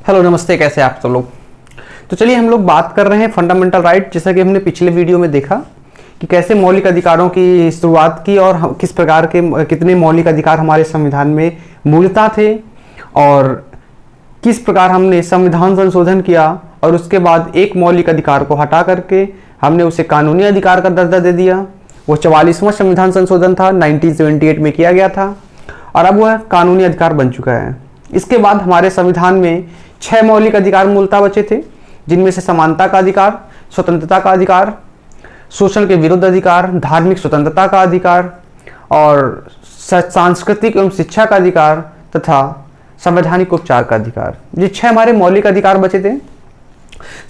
Hello नमस्ते, कैसे आप सब लोग। तो चलिए हम लोग बात कर रहे हैं फंडामेंटल राइट। जैसा कि हमने पिछले वीडियो में देखा कि कैसे मौलिक अधिकारों की शुरुआत की और किस प्रकार के कितने मौलिक अधिकार हमारे संविधान में मूलतः थे और किस प्रकार हमने संविधान संशोधन किया और उसके बाद एक मौलिक अधिकार को हटा करके हमने उसे कानूनी अधिकार का दर्जा दे दिया। वो 44वां संविधान संशोधन था, 1978 में किया गया था और अब वह कानूनी अधिकार बन चुका है। इसके बाद हमारे संविधान में 6 मौलिक अधिकार मूलतः बचे थे, जिनमें से समानता का अधिकार, स्वतंत्रता का अधिकार, शोषण के विरुद्ध अधिकार, धार्मिक स्वतंत्रता का अधिकार और सांस्कृतिक एवं शिक्षा का अधिकार तथा संवैधानिक उपचार का अधिकार। ये 6 हमारे मौलिक अधिकार बचे थे।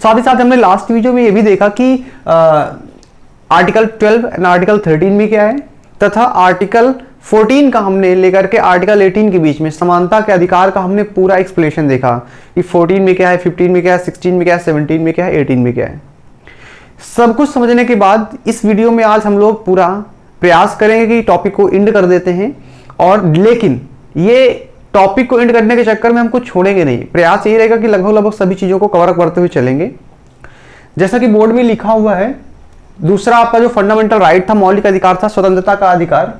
साथ ही साथ हमने लास्ट वीडियो में ये भी देखा कि आर्टिकल 12 एंड आर्टिकल 13 में क्या है तथा आर्टिकल 14 का हमने लेकर के आर्टिकल 18 के बीच में समानता के अधिकार का हमने पूरा एक्सप्लेनेशन देखा कि 14 में क्या है, 15 में क्या है, 16 में क्या है, 17 में क्या है, 18 में क्या है। सब कुछ समझने के बाद इस वीडियो में आज हम लोग पूरा प्रयास करेंगे कि टॉपिक को एंड कर देते हैं और लेकिन ये टॉपिक को एंड करने के चक्कर में हम कुछ छोड़ेंगे नहीं। प्रयास यही रहेगा कि लगभग सभी चीज़ों को कवर करते हुए चलेंगे। जैसा कि बोर्ड में लिखा हुआ है, दूसरा आपका जो फंडामेंटल राइट था, मौलिक अधिकार था, स्वतंत्रता का अधिकार,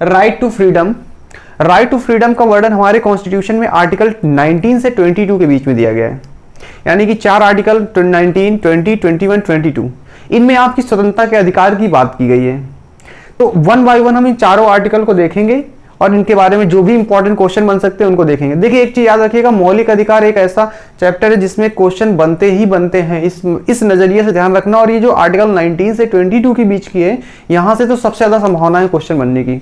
right to freedom. Right to freedom का वर्णन हमारे कॉन्स्टिट्यूशन में आर्टिकल 19 से 22 के बीच में दिया गया है। यानी कि 4 आर्टिकल 19, 20, 21, 22 इनमें आपकी स्वतंत्रता के अधिकार की बात की गई है। तो वन बाय वन हम इन चारों आर्टिकल को देखेंगे और इनके बारे में जो भी इंपॉर्टेंट क्वेश्चन बन सकते हैं उनको देखेंगे। देखिए एक चीज याद रखिएगा, मौलिक अधिकार एक ऐसा चैप्टर है जिसमें क्वेश्चन बनते ही बनते हैं। इस नजरिए से ध्यान रखना। और ये जो आर्टिकल 19 से 22 के बीच की है, यहां से तो सबसे ज्यादा संभावना है क्वेश्चन बनने की।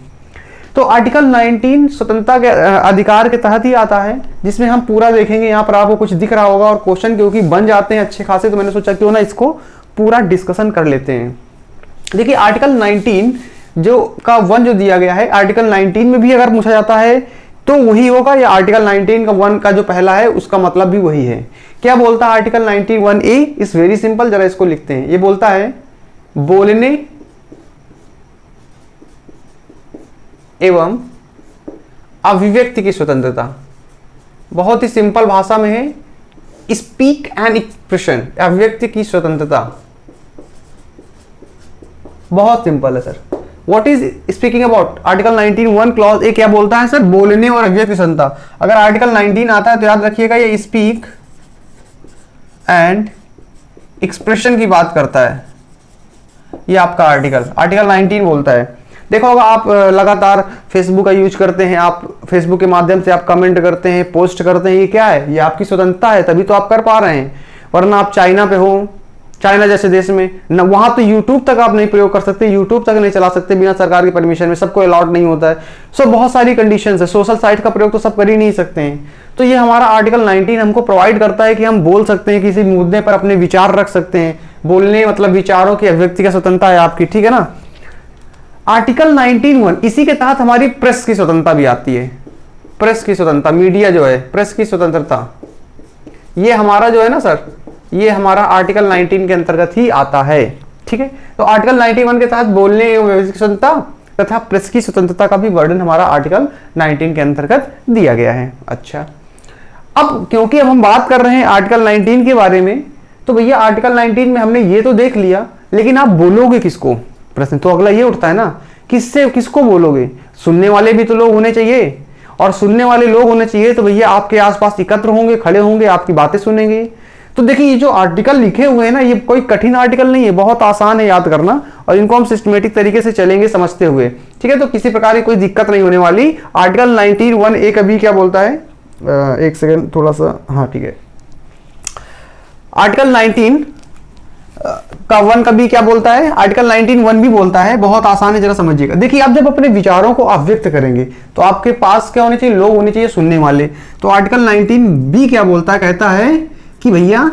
तो आर्टिकल 19 स्वतंत्रता के अधिकार के तहत ही आता है, जिसमें हम पूरा देखेंगे। यहाँ पर आपको कुछ दिख रहा होगा और क्वेश्चन क्योंकि बन जाते हैं अच्छे खासे, तो मैंने सोचा क्यों ना इसको पूरा डिस्कशन कर लेते हैं। देखिए आर्टिकल 19 जो का 1 जो दिया गया है, आर्टिकल 19 में भी अगर पूछा जाता है तो वही होगा, या आर्टिकल 19 का 1 का जो पहला है उसका मतलब भी वही है। क्या बोलता है article 19 1A? Is very simple, जरा इसको लिखते हैं। ये बोलता है बोलने एवं अभिव्यक्ति की स्वतंत्रता। बहुत ही सिंपल भाषा में है, स्पीक एंड एक्सप्रेशन, अभिव्यक्ति की स्वतंत्रता। बहुत सिंपल है sir. What is speaking about? Article 19 1 clause A क्या बोलता है सर? बोलने और अभिव्यक्ति स्वतंत्रता। अगर आर्टिकल 19 आता है तो याद रखिएगा ये स्पीक एंड एक्सप्रेशन की बात करता है। ये आपका आर्टिकल 19 बोलता है। देखो होगा आप लगातार फेसबुक का यूज करते हैं, आप फेसबुक के माध्यम से आप कमेंट करते हैं, पोस्ट करते हैं। ये क्या है? ये आपकी स्वतंत्रता है, तभी तो आप कर पा रहे हैं। वरना आप चाइना पे हो, चाइना जैसे देश में न, वहां तो यूट्यूब तक आप नहीं प्रयोग कर सकते, यूट्यूब तक नहीं चला सकते बिना सरकार की परमिशन में, सबको अलाउड नहीं होता है। सो बहुत सारी कंडीशंस है, सोशल साइट का प्रयोग तो सब कर ही नहीं सकते हैं। तो ये हमारा आर्टिकल 19 हमको प्रोवाइड करता है कि हम बोल सकते हैं, किसी मुद्दे पर अपने विचार रख सकते हैं। बोलने मतलब विचारों की अभिव्यक्ति का स्वतंत्रता है आपकी, ठीक है ना। आर्टिकल 19(1) इसी के तहत हमारी प्रेस की स्वतंत्रता भी आती है। प्रेस की स्वतंत्रता, मीडिया जो है, प्रेस की स्वतंत्रता, ये हमारा जो है ना सर, ये हमारा आर्टिकल 19 के अंतर्गत ही आता है, ठीक है। तो आर्टिकल 91 के तहत बोलने एवं स्वतंत्रता तथा प्रेस की स्वतंत्रता का भी वर्णन हमारा आर्टिकल 19 के अंतर्गत दिया गया है। अच्छा, अब क्योंकि अब हम बात कर रहे हैं आर्टिकल 19 के बारे में, तो भैया आर्टिकल 19 में हमने ये तो देख लिया, लेकिन आप बोलोगे किसको? प्रश्न तो अगला ये उठता है ना, किसको बोलोगे? सुनने वाले भी तो लोग होने चाहिए, और सुनने वाले लोग होने चाहिए तो भैया आपके आसपास एकत्र होंगे, खड़े होंगे, आपकी बातें सुनेंगे। तो देखिए ये जो आर्टिकल लिखे हुए हैं ना, ये कोई कठिन आर्टिकल नहीं है, बहुत आसान है याद करना, और इनको हम सिस्टमेटिक तरीके से चलेंगे समझते हुए, ठीक है। तो किसी प्रकार की कोई दिक्कत नहीं होने वाली। आर्टिकल 19 1A कभी क्या बोलता है, एक सेकेंड थोड़ा सा, हाँ ठीक है। आर्टिकल 19 का 1 कभी क्या बोलता है? आर्टिकल 19 1 भी बोलता है। बहुत आसान है, जरा समझिएगा। देखिए आप जब अपने विचारों को अभिव्यक्त करेंगे तो आपके पास क्या होने चाहिए? लोग होने चाहिए सुनने वाले। तो आर्टिकल 19 बी क्या बोलता है? कहता है कि भैया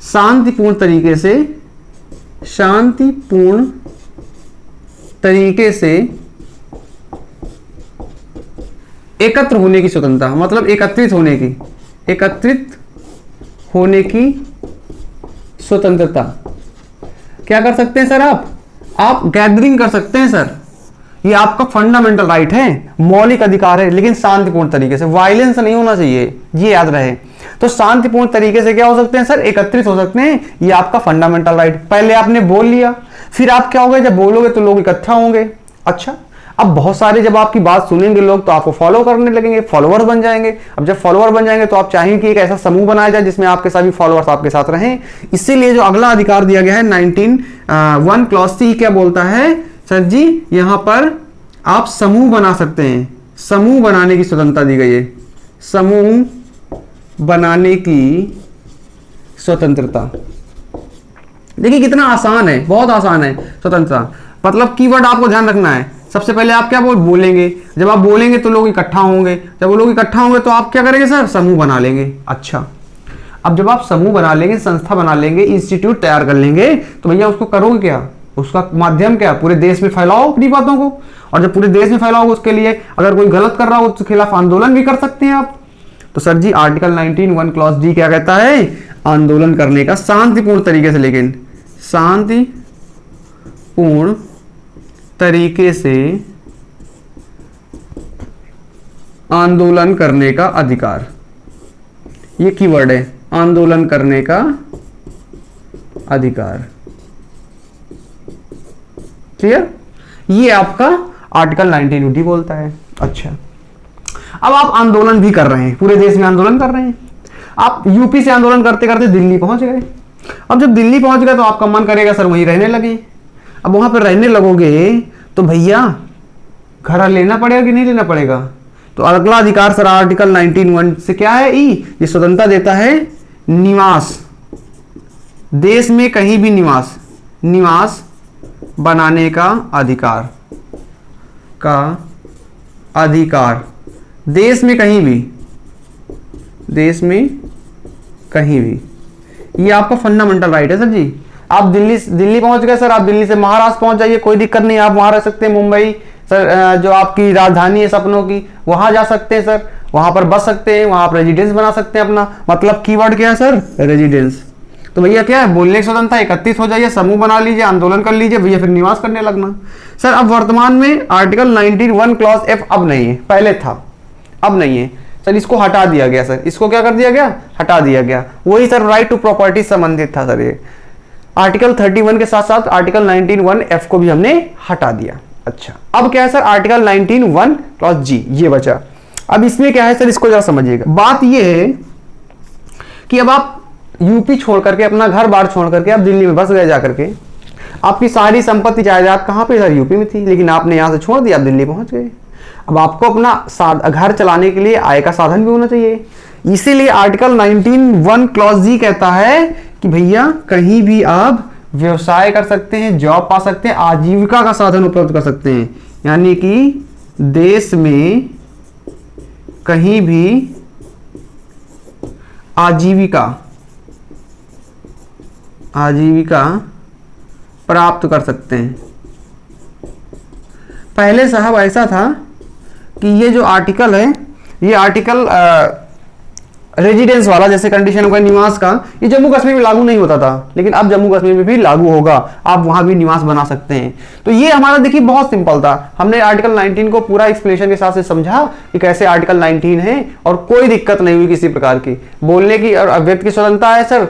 शांतिपूर्ण तरीके से एकत्र होने की स्वतंत्रता, मतलब एकत्रित होने की स्वतंत्रता। क्या कर सकते हैं सर? आप गैदरिंग कर सकते हैं सर, ये आपका फंडामेंटल राइट है, मौलिक अधिकार है, लेकिन शांतिपूर्ण तरीके से, वायलेंस नहीं होना चाहिए, ये याद रहे। तो शांतिपूर्ण तरीके से क्या हो सकते हैं सर, एकत्रित हो सकते हैं। ये आपका फंडामेंटल राइट। पहले आपने बोल लिया, फिर आप क्या होगा, जब बोलोगे तो लोग इकट्ठा होंगे। अच्छा, अब बहुत सारे जब आपकी बात सुनेंगे लोग तो आपको फॉलो करने लगेंगे, फॉलोअर्स बन जाएंगे। अब जब फॉलोअर बन जाएंगे तो आप चाहेंगे कि एक ऐसा समूह बनाया जाए जिसमें आपके सभी फॉलोअर्स आपके साथ रहें। इसीलिए जो अगला अधिकार दिया गया है 19(1) क्लॉज सी क्या बोलता है सर जी, यहां पर आप समूह बना सकते हैं, समूह बनाने की स्वतंत्रता दी गई है, समूह बनाने की स्वतंत्रता। देखिए कितना आसान है, बहुत आसान है स्वतंत्रता। मतलब कीवर्ड आपको ध्यान रखना है। सबसे पहले आप क्या बोलेंगे, जब आप बोलेंगे तो लोग इकट्ठा होंगे, जब वो लोग इकट्ठा होंगे तो आप क्या करेंगे सर, समूह बना लेंगे। अच्छा, अब जब आप समूह बना लेंगे, संस्था बना लेंगे, इंस्टीट्यूट तैयार कर लेंगे, तो भैया उसको करोगे क्या, उसका माध्यम क्या, पूरे देश में फैलाओ अपनी बातों को। और जब पूरे देश में फैलाओगे उसके लिए अगर कोई गलत कर रहा हो उसके खिलाफ आंदोलन भी कर सकते हैं आप। तो सर जी आर्टिकल 19(1) क्लॉज डी क्या कहता है, आंदोलन करने का शांतिपूर्ण तरीके से, लेकिन शांतिपूर्ण तरीके से आंदोलन करने का अधिकार। ये कीवर्ड है, आंदोलन करने का अधिकार। क्लियर? ये आपका आर्टिकल 19(2) बोलता है। अच्छा, अब आप आंदोलन भी कर रहे हैं, पूरे देश में आंदोलन कर रहे हैं। आप यूपी से आंदोलन करते करते दिल्ली पहुंच गए। अब जब दिल्ली पहुंच गए तो आपका मन करेगा सर वहीं रहने लगे। अब वहां पर रहने लगोगे तो भैया घर लेना पड़ेगा कि नहीं लेना पड़ेगा। तो अगला अधिकार सर आर्टिकल 19(1) से क्या है, ये स्वतंत्रता देता है निवास, देश में कहीं भी निवास बनाने का अधिकार, देश में कहीं भी, ये आपका फंडामेंटल राइट है सर जी। आप दिल्ली पहुंच गए सर, आप दिल्ली से महाराष्ट्र पहुंच जाइए, कोई दिक्कत नहीं, आप वहां रह सकते हैं। मुंबई सर जो आपकी राजधानी है सपनों की, वहां जा सकते हैं सर, वहां पर बस सकते हैं, वहां पर रेजिडेंस बना सकते हैं अपना। मतलब कीवर्ड क्या है सर, रेजिडेंस। तो भैया क्या है, बोलने की स्वतंत्रता, एकत्रित हो जाइए, समूह बना लीजिए, आंदोलन कर लीजिए भैया, फिर निवास करने लगना। सर अब वर्तमान में आर्टिकल 19(1) क्लॉज एफ अब नहीं है, पहले था, अब नहीं है सर, इसको हटा दिया गया सर। इसको क्या कर दिया गया, हटा दिया गया। वही सर राइट टू प्रॉपर्टी संबंधित था सर। ये आर्टिकल 31 के साथ साथ आर्टिकल 19(1) एफ को भी हमने हटा दिया। अच्छा, अब क्या है सर, आर्टिकल 19(1) क्लॉज जी ये बचा। अब इसमें क्या है सर, इसको जरा समझिएगा। बात ये है कि अब आप यूपी छोड़ करके, अपना घर बार छोड़ करके आप दिल्ली में बस गए जाकर के, आपकी सारी संपत्ति जायदाद कहां पे सर, यूपी में थी, लेकिन आपने यहां से छोड़ दिया, आप दिल्ली पहुंच गए। अब आपको अपना घर चलाने के लिए आय का साधन भी होना चाहिए। इसीलिए आर्टिकल 19(1) क्लॉज जी कहता है कि भैया कहीं भी आप व्यवसाय कर सकते हैं, जॉब पा सकते हैं, आजीविका का साधन उपलब्ध कर सकते हैं। यानी कि देश में कहीं भी आजीविका प्राप्त कर सकते हैं। पहले साहब ऐसा था कि ये जो आर्टिकल है, ये आर्टिकल रेजिडेंस वाला, जैसे कंडीशन होगा निवास का, ये जम्मू कश्मीर में लागू नहीं होता था, लेकिन अब जम्मू कश्मीर में भी लागू होगा, आप वहां भी निवास बना सकते हैं। तो ये हमारा देखिए बहुत सिंपल था। हमने आर्टिकल 19 को पूरा एक्सप्लेनेशन के साथ से समझा कि कैसे आर्टिकल 19 है, और कोई दिक्कत नहीं हुई किसी प्रकार की। बोलने की और अभिव्यक्ति की स्वतंत्रता है सर,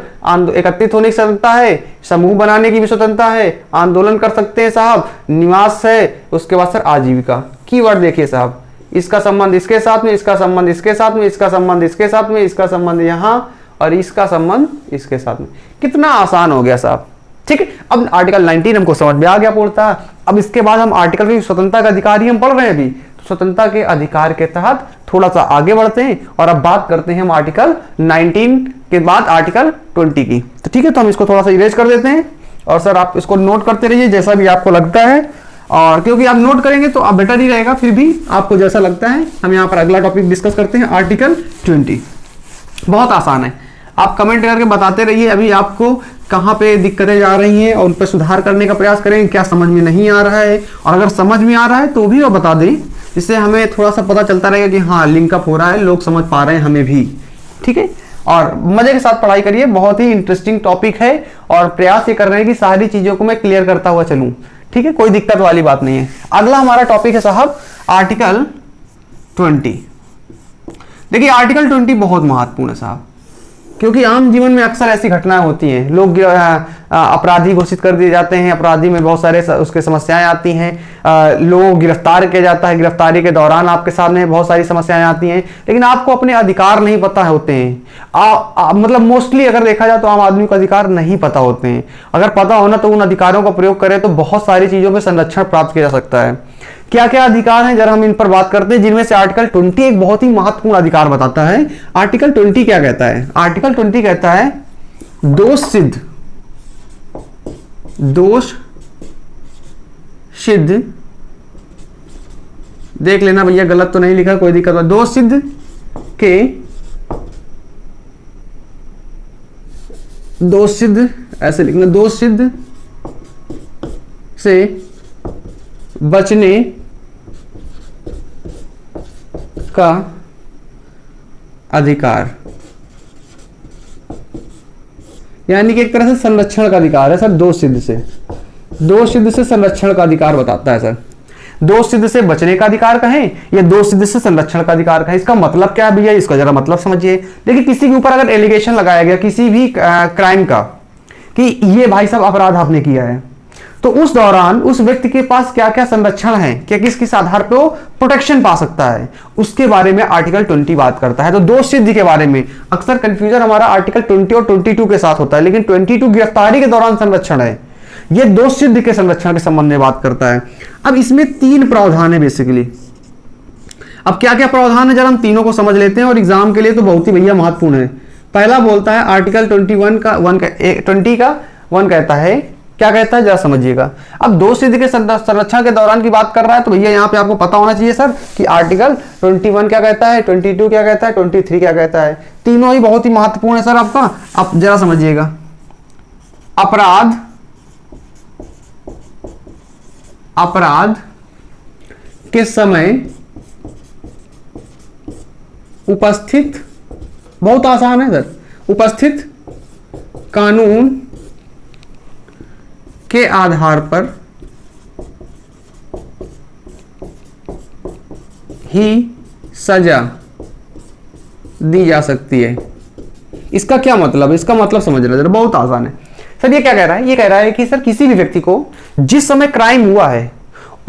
एकत्रित होने की स्वतंत्रता है, समूह बनाने की भी स्वतंत्रता है, आंदोलन कर सकते हैं साहब, निवास है, उसके बाद सर आजीविका। कीवर्ड देखिए साहब, इसका संबंध इसके साथ में, इसका संबंध इसके साथ में, इसका संबंध इसके साथ में, इसका संबंध यहाँ, और इसका संबंध इसके साथ में। कितना आसान हो गया साहब। ठीक है, अब आर्टिकल 19 हमको समझ में आ गया पूर्णतः। अब इसके बाद हम आर्टिकल की स्वतंत्रता का अधिकार ही हम पढ़ रहे हैं अभी, तो स्वतंत्रता के अधिकार के तहत थोड़ा सा आगे बढ़ते हैं और अब बात करते हैं हम आर्टिकल 19 के बाद आर्टिकल 20 की। तो ठीक है, तो हम इसको थोड़ा सा इरेज कर देते हैं, और सर आप इसको नोट करते रहिए जैसा भी आपको लगता है, और क्योंकि आप नोट करेंगे तो आप बेटर ही रहेगा। फिर भी आपको जैसा लगता है, हम यहाँ पर अगला टॉपिक डिस्कस करते हैं, आर्टिकल 20। बहुत आसान है, आप कमेंट करके बताते रहिए अभी आपको कहाँ पे दिक्कतें जा रही हैं, और उन पर सुधार करने का प्रयास करें, क्या समझ में नहीं आ रहा है, और अगर समझ में आ रहा है तो भी वो बता दें, जिससे हमें थोड़ा सा पता चलता रहेगा कि हाँ लिंकअप हो रहा है, लोग समझ पा रहे हैं हमें भी। ठीक है, और मजे के साथ पढ़ाई kariye, बहुत ही इंटरेस्टिंग टॉपिक है, और प्रयास ये कर रहे हैं कि सारी चीजों को मैं क्लियर करता हुआ चलूं। ठीक है, कोई दिक्कत वाली बात नहीं है। अगला हमारा टॉपिक है साहब आर्टिकल 20। देखिए आर्टिकल 20 बहुत महत्वपूर्ण है साहब। क्योंकि आम जीवन में अक्सर ऐसी घटनाएं होती हैं, लोग अपराधी घोषित कर दिए जाते हैं, अपराधी में बहुत सारे उसके समस्याएं आती हैं, लोगों को गिरफ्तार किया जाता है, गिरफ्तारी के दौरान आपके सामने बहुत सारी समस्याएं आती हैं, लेकिन आपको अपने अधिकार नहीं पता होते हैं। मतलब मोस्टली अगर देखा जाए तो आम आदमी को अधिकार नहीं पता होते हैं। अगर पता होना तो उन अधिकारों का प्रयोग करें तो बहुत सारी चीजों में संरक्षण प्राप्त किया जा सकता है। क्या क्या अधिकार हैं जरा हम इन पर बात करते हैं, जिनमें से आर्टिकल 20 एक बहुत ही महत्वपूर्ण अधिकार बताता है। आर्टिकल 20 क्या कहता है? आर्टिकल 20 कहता है दोष सिद्ध, देख लेना भैया गलत तो नहीं लिखा, कोई दिक्कत नहीं, दोष सिद्ध के, दोष सिद्ध ऐसे लिखना, दोष सिद्ध से बचने का अधिकार, यानी कि एक तरह से संरक्षण का अधिकार है सर। दोष सिद्ध से संरक्षण का अधिकार बताता है सर। दोष सिद्ध से बचने का अधिकार कहें या दोष सिद्ध से संरक्षण का अधिकार कहें, इसका मतलब क्या है भैया, इसका जरा मतलब समझिए। देखिए किसी के ऊपर अगर एलिगेशन लगाया गया किसी भी क्राइम का कि ये भाई साहब अपराध आपने किया है, तो उस दौरान उस व्यक्ति के पास क्या क्या संरक्षण है, क्या किस किस आधार पे वो प्रोटेक्शन पा सकता है, उसके बारे में आर्टिकल 20 बात करता है। तो दोष सिद्धि के बारे में अक्सर कंफ्यूजन हमारा आर्टिकल 20 और 22 के साथ होता है, लेकिन 22 गिरफ्तारी के दौरान संरक्षण है, ये दोष सिद्धि के संरक्षण के संबंध में बात करता है। अब इसमें 3 प्रावधान है बेसिकली। अब क्या क्या प्रावधान है जरा हम तीनों को समझ लेते हैं, और एग्जाम के लिए तो बहुत ही भैया महत्वपूर्ण है। पहला बोलता है आर्टिकल 21 का 20 का 1 कहता है, क्या कहता है जरा समझिएगा। अब दोष सिद्धि के संरक्षण के दौरान की बात कर रहा है, तो भैया यहाँ पे आपको पता होना चाहिए सर कि आर्टिकल 21 क्या कहता है, 22 क्या कहता है, 23 क्या कहता है। तीनों ही बहुत ही महत्वपूर्ण है सर आपका। आप जरा समझिएगा, अपराध के समय उपस्थित, बहुत आसान है सर, उपस्थित कानून के आधार पर ही सजा दी जा सकती है। इसका क्या मतलब है, इसका मतलब समझ रहे जरा, बहुत आसान है सर। ये क्या कह रहा है, ये कह रहा है कि सर किसी भी व्यक्ति को जिस समय क्राइम हुआ है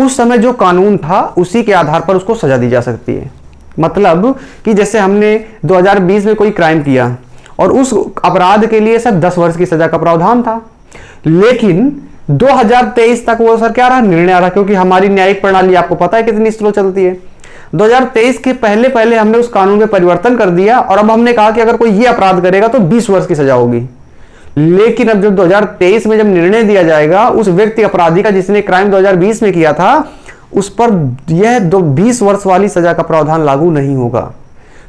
उस समय जो कानून था उसी के आधार पर उसको सजा दी जा सकती है। मतलब कि जैसे हमने 2020 में कोई क्राइम किया और उस अपराध के लिए सर 10 वर्ष की सजा का प्रावधान था, लेकिन 2023 तक वो सर क्या रहा, निर्णय आ रहा, क्योंकि हमारी न्यायिक प्रणाली आपको पता है कितनी स्लो चलती है। 2023 के पहले हमने उस कानून में परिवर्तन कर दिया और अब हमने कहा कि अगर कोई ये अपराध करेगा तो 20 वर्ष की सजा होगी। लेकिन अब जब 2023 में जब निर्णय दिया जाएगा, उस व्यक्ति अपराधी का जिसने क्राइम 2020 में किया था उस पर यह 20 वर्ष वाली सजा का प्रावधान लागू नहीं होगा,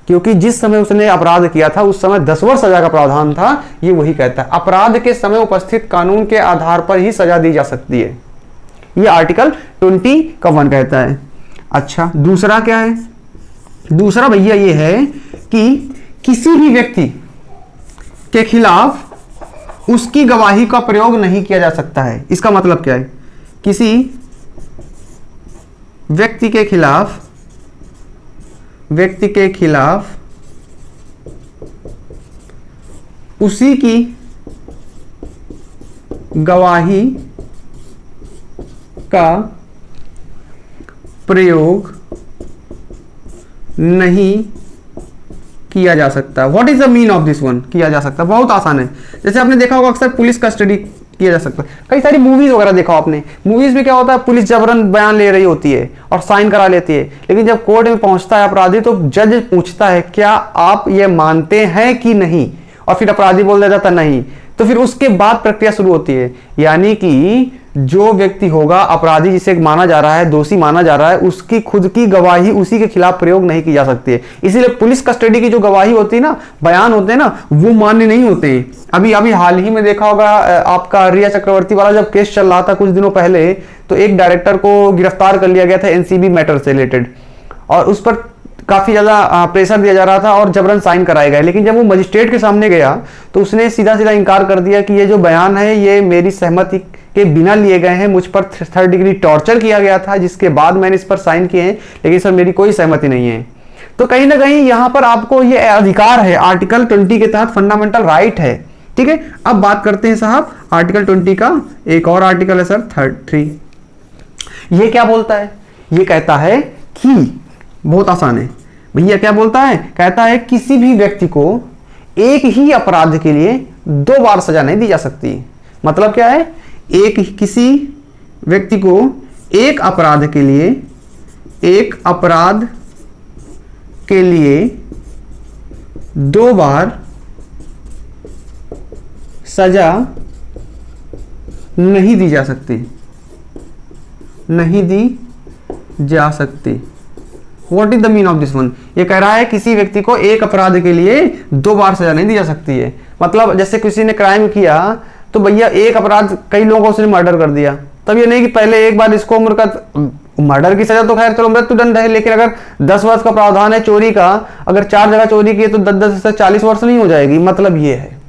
क्योंकि जिस समय उसने अपराध किया था उस समय 10 वर्ष सजा का प्रावधान था। ये वही कहता है अपराध के समय उपस्थित कानून के आधार पर ही सजा दी जा सकती है, ये आर्टिकल 20 का 1 कहता है। अच्छा, दूसरा क्या है? दूसरा भैया ये है कि किसी भी व्यक्ति के खिलाफ उसकी गवाही का प्रयोग नहीं किया जा सकता है। इसका मतलब क्या है? किसी व्यक्ति के खिलाफ उसी की गवाही का प्रयोग नहीं किया जा सकता। What is the mean of this one? किया जा सकता, बहुत आसान है। जैसे आपने देखा होगा अक्सर पुलिस कस्टडी किया जा सकता है। कई सारी मूवीज वगैरह देखा आपने, मूवीज में क्या होता है, पुलिस जबरन बयान ले रही होती है और साइन करा लेती है, लेकिन जब कोर्ट में पहुंचता है अपराधी तो जज पूछता है क्या आप ये मानते हैं कि नहीं, और फिर अपराधी बोल देता था नहीं, तो फिर उसके बाद प्रक्रिया शुरू होती है। यानी कि जो व्यक्ति होगा अपराधी जिसे माना जा रहा है, दोषी माना जा रहा है, उसकी खुद की गवाही उसी के खिलाफ प्रयोग नहीं की जा सकती है। इसीलिए पुलिस कस्टडी की जो गवाही होती है ना, बयान होते हैं ना, वो मान्य नहीं होते हैं। अभी हाल ही में देखा होगा आपका रिया चक्रवर्ती वाला जब केस चल रहा था कुछ दिनों पहले, तो एक डायरेक्टर को गिरफ्तार कर लिया गया था एनसीबी मैटर से रिलेटेड, और उस पर काफी ज्यादा प्रेशर दिया जा रहा था और जबरन साइन कराए गए। लेकिन जब वो मजिस्ट्रेट के सामने गया तो उसने सीधा सीधा इनकार कर दिया कि ये जो बयान है ये मेरी सहमति के बिना लिए गए हैं, मुझ पर 3rd डिग्री टॉर्चर किया गया था जिसके बाद मैंने इस पर साइन किए हैं, लेकिन सर मेरी कोई सहमति नहीं है। तो कहीं ना कहीं यहां पर आपको ये अधिकार है, आर्टिकल 20 के तहत फंडामेंटल राइट है। ठीक है, अब बात करते हैं साहब आर्टिकल 20 का एक और आर्टिकल है सर 3। ये क्या बोलता है? ये कहता है कि, बहुत आसान है भैया, क्या बोलता है? कहता है किसी भी व्यक्ति को एक ही अपराध के लिए 2 बार सजा नहीं दी जा सकती। मतलब क्या है? किसी व्यक्ति को एक अपराध के लिए 2 बार सजा नहीं दी जा सकती, नहीं दी जा सकती। What is the mean of this one? ये कह रहा है किसी व्यक्ति को एक अपराध के लिए 2 बार सजा नहीं दी जा सकती है। मतलब जैसे किसी ने क्राइम किया तो भैया एक अपराध, कई लोगों को उसने मर्डर कर दिया, तब ये नहीं कि पहले एक बार इसको उम्र का, मर्डर की सजा तो खैर चलो मृत्युदंड है, लेकिन अगर 10 वर्ष का प्रावधान है चोरी का, अगर 4 जगह चोरी की तो 10 से 40 वर्ष नहीं हो जाएगी। मतलब ये है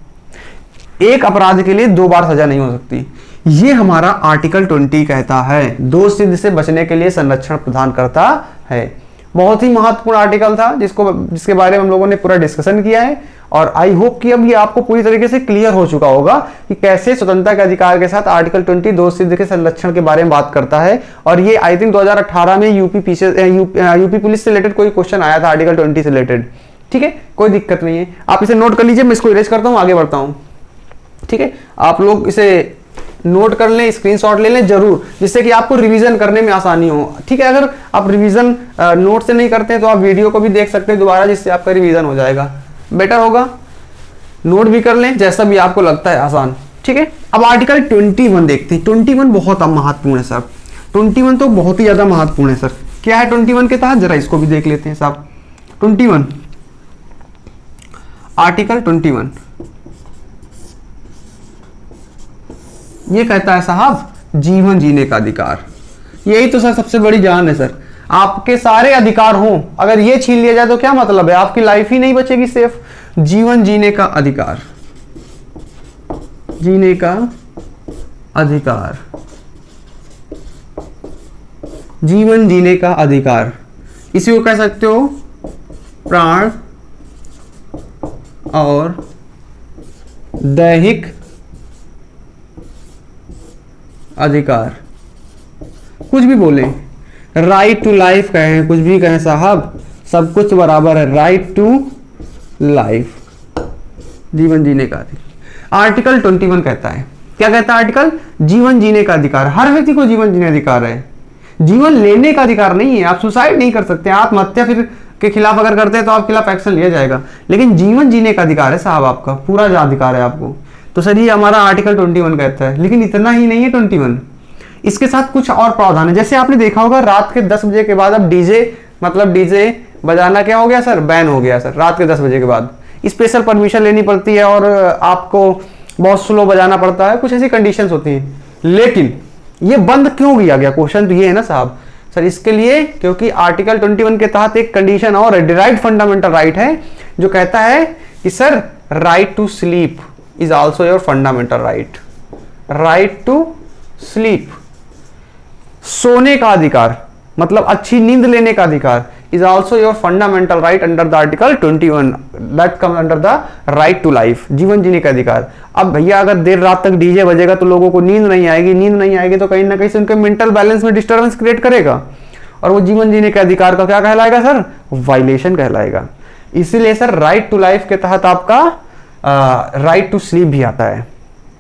एक अपराध के लिए 2 बार सजा नहीं हो सकती। ये हमारा आर्टिकल 20 कहता है, दोष सिद्ध से बचने के लिए संरक्षण प्रदान करता है। बहुत ही महत्वपूर्ण आर्टिकल था जिसके बारे में हम लोगों ने पूरा डिस्कशन किया है, और आई होप कि अब ये आपको पूरी तरीके से क्लियर हो चुका होगा कि कैसे स्वतंत्रता के अधिकार के साथ आर्टिकल 20 दोष सिद्ध के संरक्षण के बारे में बात करता है। और ये आई थिंक 2018 में यूपी पुलिस से रिलेटेड कोई क्वेश्चन आया था आर्टिकल 20 से रिलेटेड। ठीक है, कोई दिक्कत नहीं है, आप इसे नोट कर लीजिए, मैं इसको इरेज करता हूँ, आगे बढ़ता हूँ। ठीक है, आप लोग इसे नोट कर लें, स्क्रीनशॉट ले लें जरूर, जिससे कि आपको रिवीजन करने में आसानी हो। ठीक है, अगर आप रिवीजन नोट से नहीं करते हैं तो आप वीडियो को भी देख सकते हैं दोबारा, जिससे आपका रिवीजन हो जाएगा, बेटर होगा। नोट भी कर लें जैसा भी आपको लगता है आसान। ठीक है, अब आर्टिकल 21 देखते हैं। 21 बहुत महत्वपूर्ण है सर, 21 तो बहुत ही ज्यादा महत्वपूर्ण है सर। क्या है 21 के तहत, जरा इसको भी देख लेते हैं साहब। 21 आर्टिकल 21 ये कहता है साहब जीवन जीने का अधिकार। यही तो सर सबसे बड़ी जान है सर, आपके सारे अधिकार हों, अगर ये छीन लिया जाए तो क्या मतलब है, आपकी लाइफ ही नहीं बचेगी सेफ। जीवन जीने का अधिकार, जीने का अधिकार, जीवन जीने का अधिकार, इसी को कह सकते हो प्राण और दैहिक अधिकार, कुछ भी बोले, राइट टू लाइफ कहें, कुछ भी कहें साहब, सब कुछ बराबर है। राइट टू लाइफ, जीवन जीने का अधिकार। आर्टिकल 21 कहता है, क्या कहता है आर्टिकल? जीवन जीने का अधिकार, हर व्यक्ति को जीवन जीने का अधिकार है। जीवन लेने का अधिकार नहीं है, आप सुसाइड नहीं कर सकते, आत्महत्या फिर के खिलाफ अगर करते हैं तो आपके खिलाफ एक्शन लिया जाएगा, लेकिन जीवन जीने का अधिकार है साहब, आपका पूरा अधिकार है आपको। तो सर ये हमारा आर्टिकल 21 कहता है, लेकिन इतना ही नहीं है 21, इसके साथ कुछ और प्रावधान है। जैसे आपने देखा होगा रात के 10 बजे के बाद अब डीजे बजाना क्या हो गया सर, बैन हो गया सर। रात के 10 बजे के बाद स्पेशल परमिशन लेनी पड़ती है और आपको बहुत स्लो बजाना पड़ता है, कुछ ऐसी कंडीशंस होती हैं। लेकिन ये बंद क्यों किया गया, क्वेश्चन तो ये है ना साहब। सर इसके लिए क्योंकि आर्टिकल 21 के तहत एक कंडीशन और डिराइव्ड फंडामेंटल राइट है जो कहता है कि sir right to sleep is also your fundamental right. Right to sleep, सोने का अधिकार, मतलब अच्छी नींद लेने का अधिकार, is also your fundamental right under the article 21 that come under the right to life, जीवन जीने का अधिकार। अब भैया अगर देर रात तक डीजे बजेगा तो लोगों को नींद नहीं आएगी तो कहीं ना कहीं से उनके मेंटल बैलेंस में डिस्टर्बेंस क्रिएट करेगा, और वो जीवन जीने के अधिकार का क्या कहलाएगा सर, वायलेशन कहलाएगा। इसीलिए सर राइट टू लाइफ के तहत आपका राइट टू स्लीप भी आता है।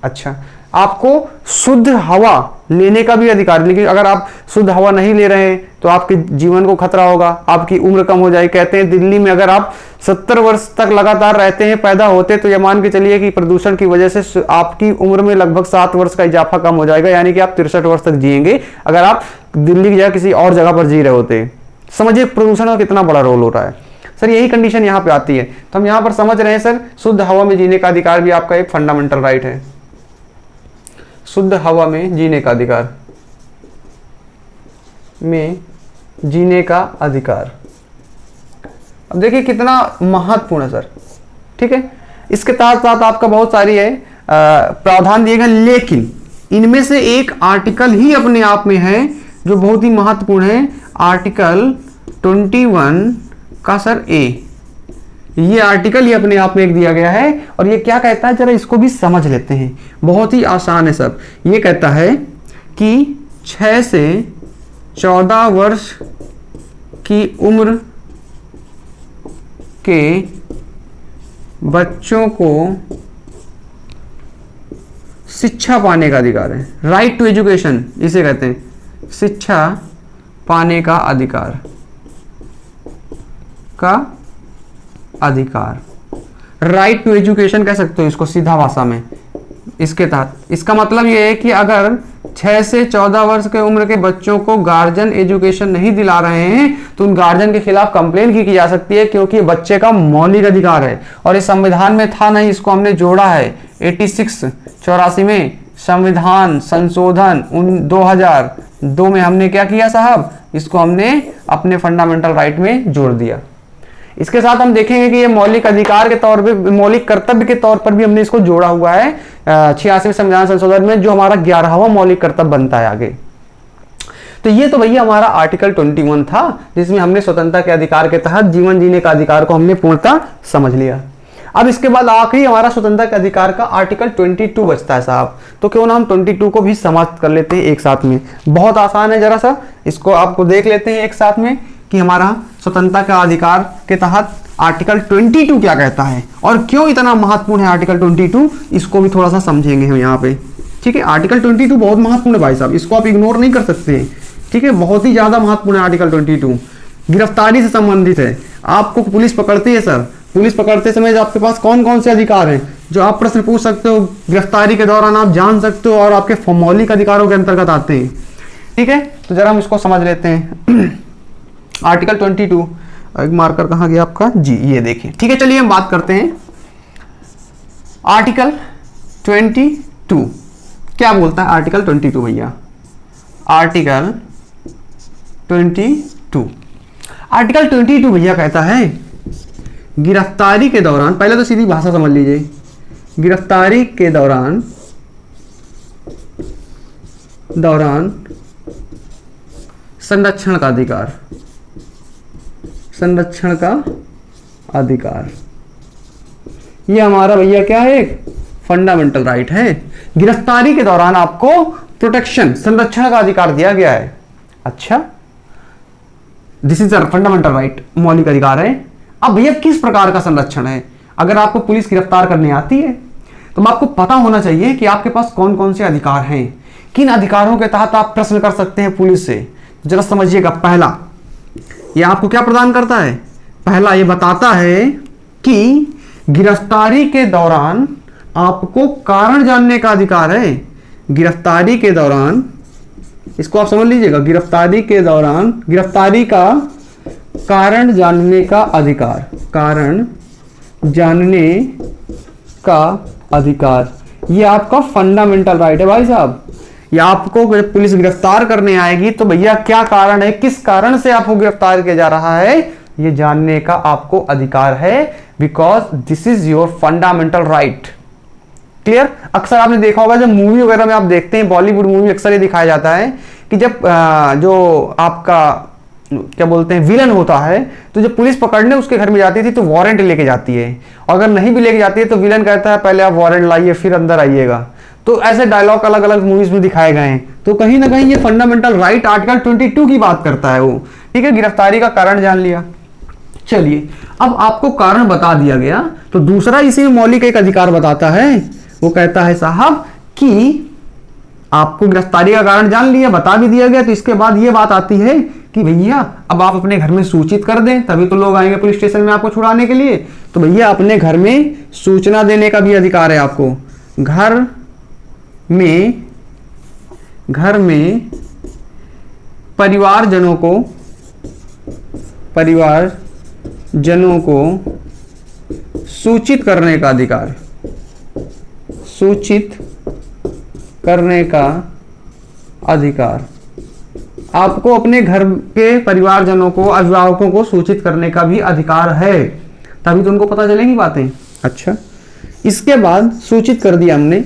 अच्छा, आपको शुद्ध हवा लेने का भी अधिकार, लेकिन अगर आप शुद्ध हवा नहीं ले रहे हैं तो आपके जीवन को खतरा होगा, आपकी उम्र कम हो जाएगी। कहते हैं दिल्ली में अगर आप 70 वर्ष तक लगातार रहते हैं, पैदा होते, तो ये मान के चलिए कि प्रदूषण की वजह से आपकी उम्र में लगभग 7 वर्ष का इजाफा कम हो जाएगा, यानी कि आप 63 वर्ष तक जिएंगे अगर आप दिल्ली की जगह किसी और जगह पर जी रहे होते। समझिए प्रदूषण का कितना बड़ा रोल हो रहा है सर। यही कंडीशन यहाँ पे आती है, तो हम यहाँ पर समझ रहे हैं सर शुद्ध हवा में जीने का अधिकार भी आपका एक फंडामेंटल राइट है। शुद्ध हवा में जीने का अधिकार, में जीने का अधिकार। अब देखिए कितना महत्वपूर्ण है सर। ठीक है, इसके तहत आपका बहुत सारी है प्रावधान दिए गए, लेकिन इनमें से एक आर्टिकल ही अपने आप में है जो बहुत ही महत्वपूर्ण है। आर्टिकल 21 का सर ए, ये आर्टिकल ये अपने आप में एक दिया गया है। और ये क्या कहता है, जरा इसको भी समझ लेते हैं, बहुत ही आसान है सब। ये कहता है कि 6 से 14 वर्ष की उम्र के बच्चों को शिक्षा पाने का अधिकार है। राइट टू एजुकेशन इसे कहते हैं, शिक्षा पाने का अधिकार राइट टू एजुकेशन कह सकते हो इसको सीधा भाषा में। इसके तहत इसका मतलब ये है कि अगर 6 से 14 वर्ष के उम्र के बच्चों को गार्जियन एजुकेशन नहीं दिला रहे हैं तो उन गार्जियन के खिलाफ कंप्लेन की जा सकती है, क्योंकि ये बच्चे का मौलिक अधिकार है। और इस संविधान में था नहीं, इसको हमने जोड़ा है 84 में संविधान संशोधन 2002 में हमने क्या किया साहब, इसको हमने अपने फंडामेंटल राइट में जोड़ दिया। इसके साथ हम देखेंगे कि ये मौलिक अधिकार के तौर पे, मौलिक कर्तव्य के तौर पर भी हमने इसको जोड़ा हुआ है 86वें संविधान संशोधन में, जो हमारा 11वां मौलिक कर्तव्य बनता है आगे। तो ये तो भैया हमारा आर्टिकल 21 था, जिसमें हमने स्वतंत्रता के अधिकार के तहत जीवन जीने का अधिकार को हमने पूर्णतः समझ लिया। अब इसके बाद आखिरी हमारा स्वतंत्रता के अधिकार का आर्टिकल 22 बचता है साहब। तो क्यों ना हम 22 को भी समाप्त कर लेते हैं एक साथ में। बहुत आसान है, जरा सा इसको आपको देख लेते हैं एक साथ में कि हमारा स्वतंत्रता का अधिकार के तहत आर्टिकल 22 क्या कहता है और क्यों इतना महत्वपूर्ण है आर्टिकल 22, इसको भी थोड़ा सा समझेंगे हम यहाँ पे। ठीक है, आर्टिकल 22 बहुत महत्वपूर्ण है भाई साहब, इसको आप इग्नोर नहीं कर सकते हैं। ठीक है, बहुत ही ज्यादा महत्वपूर्ण है आर्टिकल 22। गिरफ्तारी से संबंधित है। आपको पुलिस पकड़ती है सर, पुलिस पकड़ते समय आपके पास कौन कौन से अधिकार हैं जो आप प्रश्न पूछ सकते हो, गिरफ्तारी के दौरान आप जान सकते हो और आपके मौलिक अधिकारों के अंतर्गत आते हैं। ठीक है, तो जरा हम इसको समझ लेते हैं। आर्टिकल 22, एक मार्कर कहाँ गया आपका जी, ये देखिए। ठीक है, चलिए हम बात करते हैं आर्टिकल 22 क्या बोलता है। आर्टिकल 22 भैया, आर्टिकल 22, आर्टिकल 22 भैया कहता है गिरफ्तारी के दौरान, पहले तो सीधी भाषा समझ लीजिए, गिरफ्तारी के दौरान संरक्षण का अधिकार, संरक्षण का अधिकार, ये हमारा भैया क्या है, एक फंडामेंटल राइट है। गिरफ्तारी के दौरान आपको प्रोटेक्शन, संरक्षण का अधिकार दिया गया है। अच्छा, this is a fundamental right, मौलिक अधिकार है। अब भैया किस प्रकार का संरक्षण है, अगर आपको पुलिस गिरफ्तार करने आती है तो आपको पता होना चाहिए कि आपके पास कौन कौन से अधिकार हैं, किन अधिकारों के तहत आप प्रश्न कर सकते हैं पुलिस से। जरा समझिएगा, पहला ये आपको क्या प्रदान करता है, पहला ये बताता है कि गिरफ्तारी के दौरान आपको कारण जानने का अधिकार है। गिरफ्तारी के दौरान, इसको आप समझ लीजिएगा, गिरफ्तारी के दौरान गिरफ्तारी का कारण जानने का अधिकार, कारण जानने का अधिकार, ये आपका फंडामेंटल राइट है भाई साहब। या आपको पुलिस गिरफ्तार करने आएगी तो भैया क्या कारण है, किस कारण से आपको गिरफ्तार किया जा रहा है, ये जानने का आपको अधिकार है, because this is your fundamental right. Clear. अक्सर आपने देखा होगा जब मूवी वगैरह में आप देखते हैं, बॉलीवुड मूवी अक्सर ये दिखाया जाता है कि जब जो आपका क्या बोलते हैं विलन होता है, तो जब पुलिस पकड़ने उसके घर में जाती थी तो वारंट लेके जाती है, और अगर नहीं भी लेके जाती है तो विलन कहता है पहले आप वारंट लाइए फिर अंदर आइएगा। तो ऐसे डायलॉग अलग अलग मूवीज में दिखाए गए हैं। तो कहीं ना कहीं ये फंडामेंटल राइट आर्टिकल 22 की बात करता है वो। ठीक है, गिरफ्तारी का कारण जान लिया। चलिए, अब आपको कारण बता दिया गया तो दूसरा इसी में मौलिक एक अधिकार बताता है, वो कहता है साहब कि आपको गिरफ्तारी का कारण जान लिया, बता भी दिया गया, तो इसके बाद ये बात आती है कि भैया अब आप अपने घर में सूचित कर दें, तभी तो लोग आएंगे पुलिस स्टेशन में आपको छुड़ाने के लिए। तो भैया अपने घर में सूचना देने का भी अधिकार है आपको। घर में परिवारजनों को सूचित करने का अधिकार, सूचित करने का अधिकार। आपको अपने घर के परिवारजनों को, अभिभावकों को सूचित करने का भी अधिकार है, तभी तो उनको पता चलेंगी बातें। अच्छा, इसके बाद सूचित कर दिया हमने।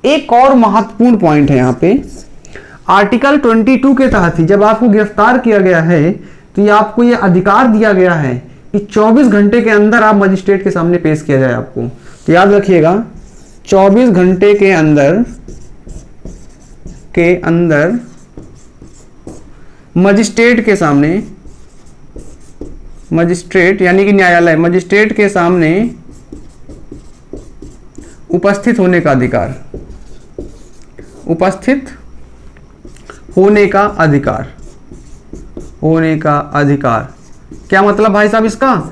एक और महत्वपूर्ण पॉइंट है यहाँ पे, आर्टिकल 22 के तहत ही जब आपको गिरफ्तार किया गया है तो ये आपको ये अधिकार दिया गया है कि 24 घंटे के अंदर आप मजिस्ट्रेट के सामने पेश किया जाए आपको। तो याद रखिएगा 24 घंटे के अंदर मजिस्ट्रेट के सामने, मजिस्ट्रेट यानी कि न्यायालय, मजिस्ट्रेट के सामने उपस्थित होने का अधिकार, उपस्थित होने का अधिकार, होने का अधिकार। क्या मतलब भाई साहब इसका?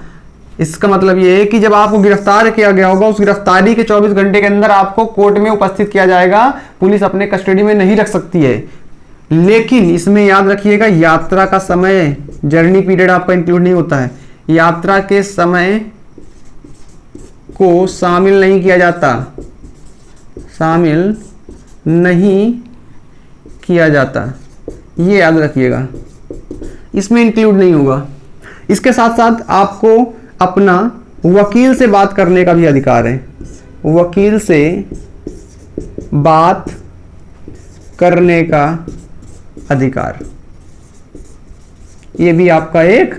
इसका मतलब ये है कि जब आपको गिरफ्तार किया गया होगा, उस गिरफ्तारी के 24 घंटे के अंदर आपको कोर्ट में उपस्थित किया जाएगा। पुलिस अपने कस्टडी में नहीं रख सकती है। लेकिन इसमें याद रखिएगा यात्रा का समय, जर्नी पीरियड आपका इंक्लूड नहीं होता है। यात्रा के समय को शामिल नहीं किया जाता, शामिल नहीं किया जाता, ये याद रखिएगा, इसमें इंक्लूड नहीं होगा। इसके साथ साथ आपको अपना वकील से बात करने का भी अधिकार है। वकील से बात करने का अधिकार, ये भी आपका एक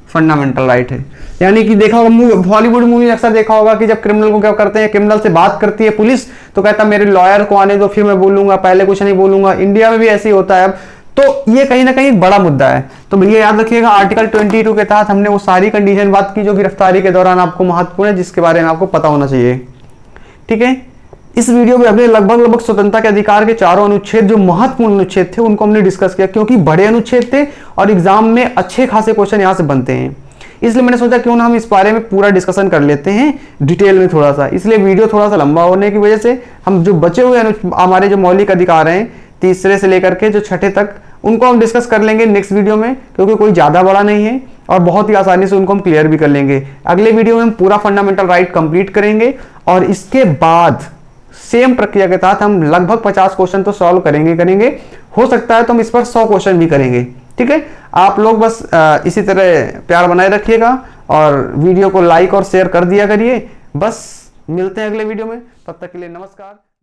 फंडामेंटल राइट है। यानी कि देखा होगा हॉलीवुड मूवी अक्सर देखा होगा कि जब क्रिमिनल को क्या करते हैं, क्रिमिनल से बात करती है पुलिस तो कहता मेरे लॉयर को आने दो फिर मैं बोलूंगा, पहले कुछ नहीं बोलूंगा। इंडिया में भी ऐसे ही होता है अब। तो ये कहीं ना कहीं एक बड़ा मुद्दा है। तो ये याद रखिएगा आर्टिकल 22 के तहत हमने वो सारी कंडीशन बात की जो गिरफ्तारी के दौरान आपको महत्वपूर्ण है, जिसके बारे में आपको पता होना चाहिए। ठीक है, इस वीडियो में हमने लगभग स्वतंत्रता के अधिकार के चारों अनुच्छेद, जो महत्वपूर्ण अनुच्छेद थे, उनको हमने डिस्कस किया, क्योंकि बड़े अनुच्छेद थे और एग्जाम में अच्छे खासे क्वेश्चन यहां से बनते हैं। इसलिए मैंने सोचा क्यों ना हम इस बारे में पूरा डिस्कशन कर लेते हैं डिटेल में थोड़ा सा। इसलिए वीडियो थोड़ा सा लंबा होने की वजह से हम जो बचे हुए हमारे जो मौलिक अधिकार हैं तीसरे से लेकर के जो छठे तक, उनको हम डिस्कस कर लेंगे नेक्स्ट वीडियो में, क्योंकि कोई ज्यादा बड़ा नहीं है और बहुत ही आसानी से उनको हम क्लियर भी कर लेंगे। अगले वीडियो में हम पूरा फंडामेंटल राइट कंप्लीट करेंगे और इसके बाद सेम प्रक्रिया के तहत हम लगभग 50 क्वेश्चन तो सॉल्व करेंगे। हो सकता है तो हम इस पर 100 क्वेश्चन भी करेंगे। ठीक है, आप लोग बस इसी तरह प्यार बनाए रखिएगा और वीडियो को लाइक और शेयर कर दिया करिए। बस मिलते हैं अगले वीडियो में, तब तक के लिए नमस्कार।